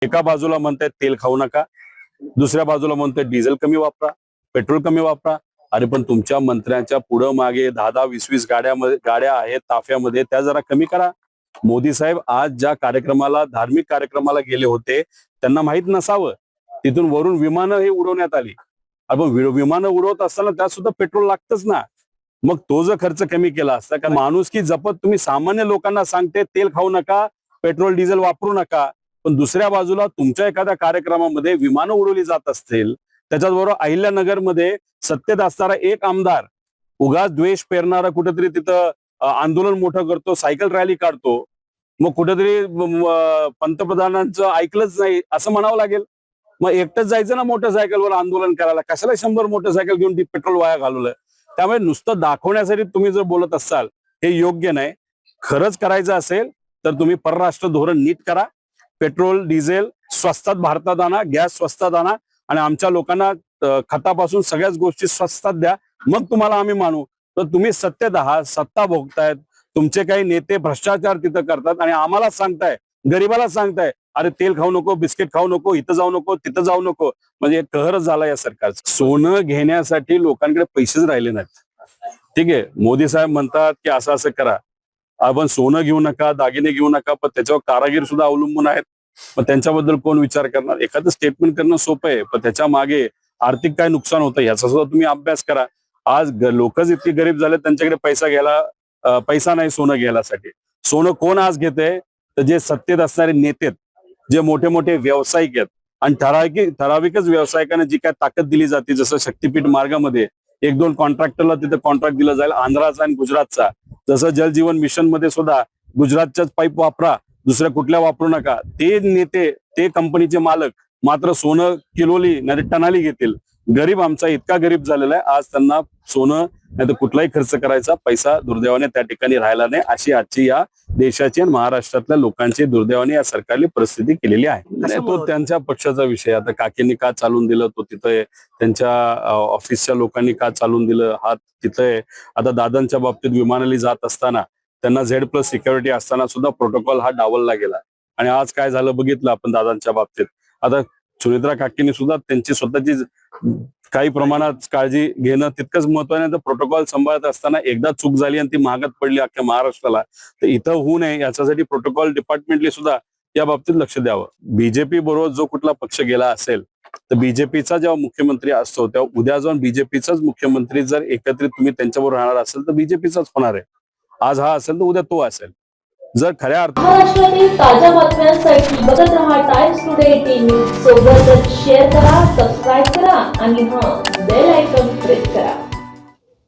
एका बाजूला म्हणतायत तेल खाऊ नका, दुसऱ्या बाजूला म्हणतायत डिझेल कमी वापरा, पेट्रोल कमी वापरा. अरे पण तुमच्या मंत्र्यांच्या पुढं मागे 10-10, 20-20 गाड्या आहेत ताफ्यामध्ये, त्या जरा कमी करा. मोदी साहेब आज ज्या कार्यक्रमाला, धार्मिक कार्यक्रमाला गेले होते, त्यांना माहित नसावं तिथून वरून विमानं हे उडवण्यात आली. आपण विमानं उडवत असताना त्यात सुद्धा पेट्रोल लागतच ना. मग तो जर खर्च कमी केला असता, कारण माणुसकी जपत तुम्ही सामान्य लोकांना सांगते तेल खाऊ नका, पेट्रोल डिझेल वापरू नका, पण दुसऱ्या बाजूला तुमच्या एखाद्या कार्यक्रमामध्ये विमानं उडवली जात असतील, त्याच्याबरोबर अहिल्यानगरमध्ये सत्तेत असणारा एक आमदार उगाच द्वेष पेरणारा कुठेतरी तिथं आंदोलन मोठं करतो, सायकल रॅली काढतो, मग कुठेतरी पंतप्रधानांचं ऐकलंच नाही असं म्हणावं लागेल. मग एकटंच जायचं ना मोटरसायकलवर आंदोलन करायला, कशाला 100 मोटरसायकल घेऊन ती पेट्रोल वाया घालवलं. त्यामुळे नुसतं दाखवण्यासाठी तुम्ही जर बोलत असाल हे योग्य नाही. खरंच करायचं असेल तर तुम्ही परराष्ट्र धोरण नीट करा. पेट्रोल डिझेल स्वस्तात भारतात आणा, गॅस स्वस्तात आणा आणि आमच्या लोकांना खतापासून सगळ्याच गोष्टी स्वस्तात द्या, मग तुम्हाला आम्ही मानू. तर तुम्ही सत्तेत आहात, सत्ता भोगतायत, तुमचे काही नेते भ्रष्टाचार तिथं करतात आणि आम्हाला सांगताय, गरीबाला सांगताय अरे तेल खाऊ नको, बिस्किट खाऊ नको, इथं जाऊ नको, तिथं जाऊ नको. म्हणजे कहरच झाला या सरकारचं. सोनं घेण्यासाठी लोकांकडे पैसेच राहिले नाहीत. ठीक आहे, मोदी साहेब म्हणतात की असं असं करा, आपण सोनं घेऊ नका, दागिने घेऊ नका, पण त्याच्यावर कारागीर सुद्धा अवलंबून आहेत. पण त्यांच्याबद्दल कोण विचार करणार? एखादं स्टेटमेंट करणं सोपं आहे, पण त्याच्या मागे आर्थिक काय नुकसान होतं याचा सुद्धा तुम्ही अभ्यास करा. आज लोकच इतके गरीब झाले, त्यांच्याकडे पैसा नाही सोनं घ्यायसाठी. सोनं कोण आज घेते? तर जे सत्तेत असणारे नेते, जे मोठे मोठे व्यावसायिक आहेत आणि ठराविकच व्यावसायिकांना जी काय ताकद दिली जाते, जसं शक्तीपीठ मार्गामध्ये 1-2 कॉन्ट्रॅक्टरला तिथे कॉन्ट्रॅक्ट दिलं जाईल, आंध्राचा आणि गुजरातचा. जसं जलजीवन मिशन मध्ये सुद्धा गुजरातच्याच पाईप वापरा, दुसऱ्या कुठल्या वापरू नका. ते नेते, ते कंपनीचे मालक मात्र सोनं किलोली नाही टनाली घेतील. गरीब आमचा इतका गरीब झालेला आहे, आज त्यांना सोनं नाही तर कुठलाही खर्च करायचा पैसा दुर्दैवाने त्या ठिकाणी राहिला नाही. अशी आजची या देशाची आणि महाराष्ट्रातल्या लोकांची दुर्दैवाने या सरकारने परिस्थिती केलेली आहे. तो त्यांच्या पक्षाचा विषय. आता काकींनी का चालून दिलं तो तिथं, त्यांच्या ऑफिसच्या लोकांनी का चालून दिलं हा तिथं. आता दादांच्या बाबतीत विमानाने जात असताना त्यांना Z+ सिक्युरिटी असताना सुद्धा प्रोटोकॉल हा डावलला गेला आणि आज काय झालं बघितलं आपण दादांच्या बाबतीत. आता सुनेत्रा काकींनी सुद्धा त्यांची स्वतःची काही प्रमाणात काळजी घेणं तितकंच महत्वाचं. प्रोटोकॉल सांभाळत असताना एकदा चूक झाली आणि ती महागात पडली अख्ख्या महाराष्ट्राला, तर इथं होऊ नये याच्यासाठी प्रोटोकॉल डिपार्टमेंटली सुद्धा या बाबतीत लक्ष द्यावं. बीजेपी बरोबर जो कुठला पक्ष गेला असेल तर बीजेपीचा जेव्हा मुख्यमंत्री असतो तेव्हा उद्या जाऊन बीजेपीचाच मुख्यमंत्री जर एकत्रित तुम्ही त्यांच्याबरोबर राहणार असेल तर बीजेपीचाच होणार आहे. आज हा असेल तर उद्या तो असेल. जर खऱ्या महाराष्ट्रातील ताज्या बातम्यांसाठी बघत रहा टाइम्स टुडे टीव्ही. सोबतच शेअर करा, सबस्क्राईब करा आणि